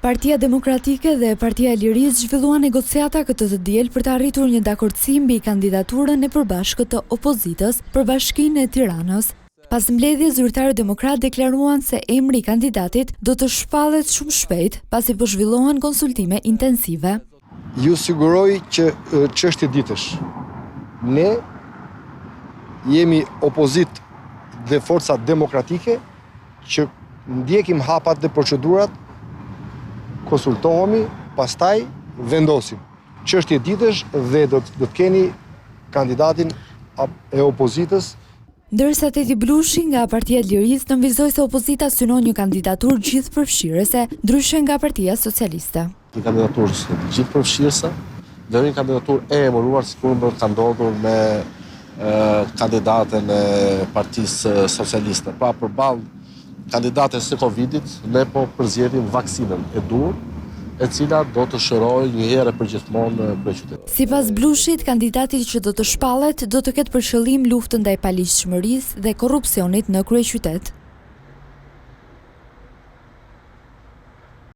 Partia Demokratike dhe Partia e Lirisë zhvilluan negociata këtë të diel për të arritur një dakordsi mbi kandidaturën e përbashkët të opozitës për Bashkinë e Tiranës. Pas mbledhjes, zyrtarët demokrat deklaruan se emri i kandidatit do të shpallet shumë shpejt, pasi po zhvillohen konsultime intensive. Ju siguroj që çështje ditësh. Ne jemi opozit dhe forca demokratike që ndjekim hapat dhe procedurat, konsultohemi, pastaj vendosim. Çështje ditësh dhe do të keni kandidatin e opozitës. Ndërsa Teti Blushi nga Partia e Lirisë nënvizoi se opozita synon një kandidaturë gjithëpërfshirëse, ndryshe nga Partia Socialiste. Një kandidaturë gjithëpërfshirëse, dhe një kandidaturë e emëruar sikur ka ndodhur me kandidatën e Partisë Socialiste. Pra përballë kandidatës së Covidit, ne po përzgjedhim vaksinën e dur, e cila do të shërojë një herë përgjithmonë kryeqytetin. Sipas Blushit, kandidati që do të shpallet do të ketë për qëllim luftën ndaj paligjshmërisë dhe korrupsionit në kryeqytet.